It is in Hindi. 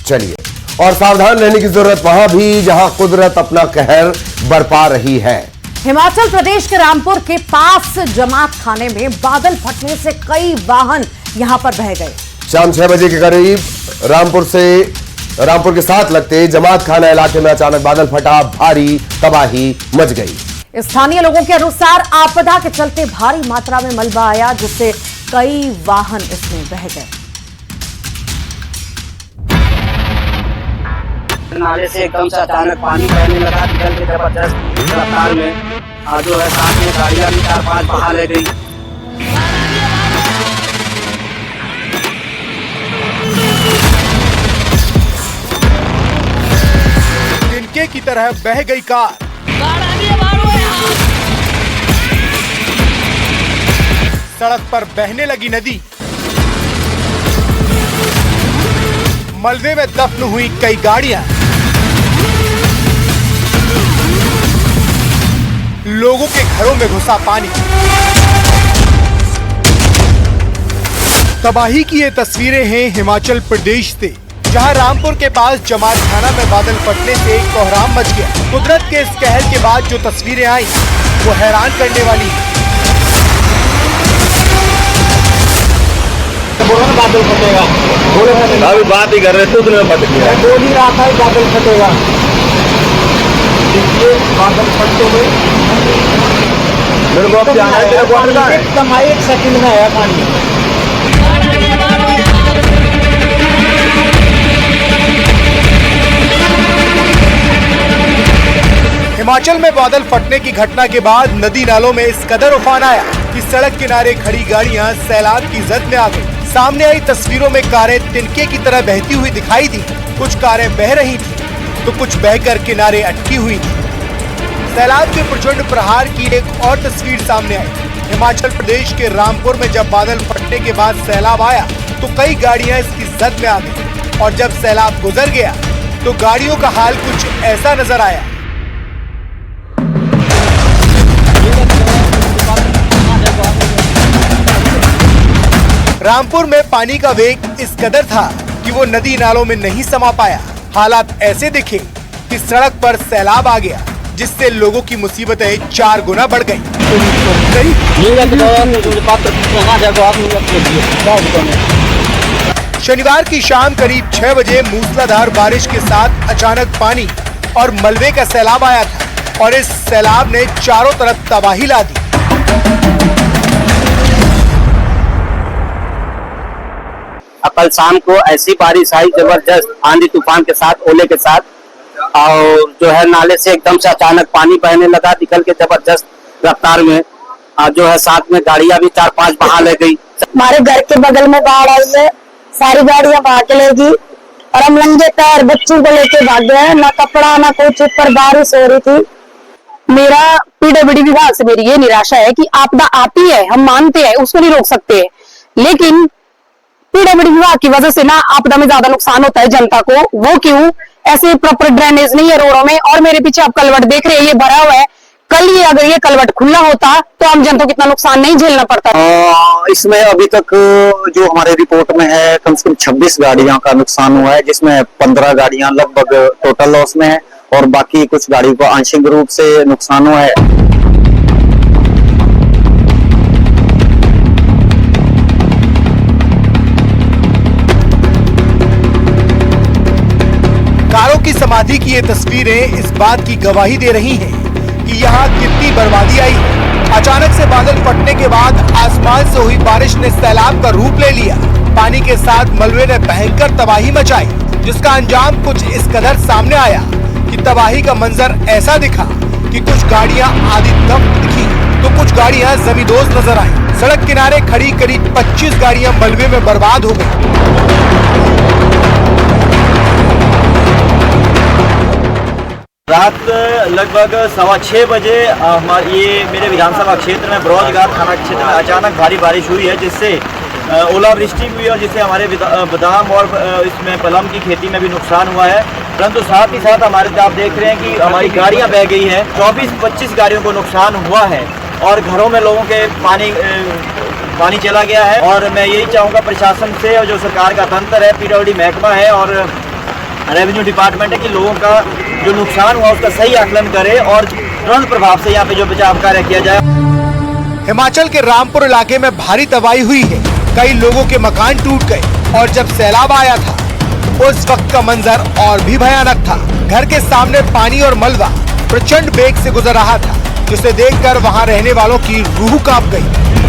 चलिए, और सावधान रहने की जरूरत वहां भी जहां कुदरत अपना कहर बरपा रही है। हिमाचल प्रदेश के रामपुर के पास जमात खाने में बादल फटने से कई वाहन यहां पर बह गए। शाम 6 बजे के करीब रामपुर के साथ लगते जमात खाना इलाके में अचानक बादल फटा, भारी तबाही मच गई। स्थानीय लोगों के अनुसार आपदा के चलते भारी मात्रा में मलबा आया, जिससे कई वाहन इसमें बह गए। नाले से एकदम से अचानक पानी बहने लगा, निकल के जबरदस्त रफ्तार में जो है साथ में गाड़ियां भी 4-5 बहा ले गई। तिनके की तरह बह गई कार। सड़क पर बहने लगी नदी। मलबे में दफन हुई कई गाड़ियां। लोगों के घरों में घुसा पानी। तबाही की ये तस्वीरें हैं हिमाचल प्रदेश से, जहां रामपुर के पास जमात खाना में बादल फटने से कोहराम मच गया। कुदरत के इस कहर के बाद जो तस्वीरें आई वो हैरान करने वाली है। बादल फटेगा, अभी बात ही कर रहे थे, उसने फट गया। बोल ही रहा था बादल फटेगा। बादल फटते हुए मेरे को अब जाना है, तेरा क्वार्टर कहाँ है? एकदम 1 सेकंड में आया पानी। हिमाचल में बादल फटने की घटना के बाद नदी नालों में इस कदर उफान आया कि सड़क किनारे खड़ी गाड़ियां सैलाब की जद में आ गई। सामने आई तस्वीरों में कारें तिनके की तरह बहती हुई दिखाई दी। कुछ कारें बह रही थी तो कुछ बहकर किनारे अटकी हुई थी। सैलाब के प्रचंड प्रहार की एक और तस्वीर सामने आई। हिमाचल प्रदेश के रामपुर में जब बादल फटने के बाद सैलाब आया तो कई गाड़ियां इसकी जद में आ गई, और जब सैलाब गुजर गया तो गाड़ियों का हाल कुछ ऐसा नजर आया। रामपुर में पानी का वेग इस कदर था कि वो नदी नालों में नहीं समा पाया। हालात ऐसे दिखे कि सड़क पर सैलाब आ गया, जिससे लोगों की मुसीबतें 4 गुना बढ़ गई। शनिवार की शाम करीब 6 बजे मूसलाधार बारिश के साथ अचानक पानी और मलबे का सैलाब आया था, और इस सैलाब ने चारों तरफ तबाही ला दी। कल शाम को ऐसी बारिश आई, जबरदस्त आंधी तूफान के साथ, ओले के साथ, और जो है नाले से एकदम से अचानक पानी बहने लगा, निकल के जबरदस्त रफ्तार में जो है साथ में गाड़ियां भी 4-5 बहा ले गई। हमारे घर के बगल में बाढ़ आई है, सारी गाड़ियां बहा के ले गई, और हम नंगे पैर बच्चों को लेके भाग गए। ना कपड़ा ना कुछ, ऊपर बारिश हो रही थी। मेरा पीडब्ल्यूडी विभाग से मेरी ये निराशा है कि आपदा आती है, हम मानते हैं, उसको नहीं रोक सकते, लेकिन पीडब्ल्यूडी विभाग की वजह से ना आपदा में ज्यादा नुकसान होता है जनता को। वो क्यों? ऐसे प्रॉपर ड्रेनेज नहीं है रोडों में, और मेरे पीछे आप कलवट देख रहे हैं, ये भरा हुआ है। कल ये अगर ये कलवट खुला होता तो आम जनता को कितना नुकसान नहीं झेलना पड़ता। इसमें अभी तक जो हमारे रिपोर्ट में है कम से कम 26 गाड़ियां का नुकसान हुआ है, जिसमें 15 गाड़ियां लगभग टोटल लॉस में है, और बाकी कुछ गाड़ियों को आंशिक रूप से नुकसान हुआ है। कारों की समाधि की ये तस्वीरें इस बात की गवाही दे रही हैं कि यहाँ कितनी बर्बादी आई। अचानक से बादल फटने के बाद आसमान से हुई बारिश ने सैलाब का रूप ले लिया। पानी के साथ मलबे ने भयंकर तबाही मचाई, जिसका अंजाम कुछ इस कदर सामने आया कि तबाही का मंजर ऐसा दिखा कि कुछ गाड़ियां आधी दफ्न दिखी तो कुछ गाड़ियां जमींदोज नजर आई। सड़क किनारे खड़ी करीब 25 गाड़ियां मलबे में बर्बाद हो गई। रात लगभग 6:15 बजे ये मेरे विधानसभा क्षेत्र में बरोजगार थाना क्षेत्र में अचानक भारी बारिश हुई है, जिससे ओलावृष्टि हुई और जिससे हमारे बादाम और इसमें पलम की खेती में भी नुकसान हुआ है। परंतु साथ ही साथ हमारे आप देख रहे हैं कि हमारी गाड़ियां बह गई हैं। 24-25 गाड़ियों को नुकसान हुआ है, और घरों में लोगों के पानी चला गया है। और मैं यही चाहूँगा प्रशासन से, और जो सरकार का तंत्र है, पीडब्ल्यूडी महकमा है और रेवेन्यू डिपार्टमेंट है कि लोगों का जो नुकसान हुआ उसका सही आकलन करे और तुरंत प्रभाव से यहाँ पे जो बचाव कार्य किया जाए। हिमाचल के रामपुर इलाके में भारी तबाही हुई है। कई लोगों के मकान टूट गए और जब सैलाब आया था उस वक्त का मंजर और भी भयानक था। घर के सामने पानी और मलबा प्रचंड वेग से गुजर रहा था, जिसे देखकर वहां रहने वालों की रूह कांप गई।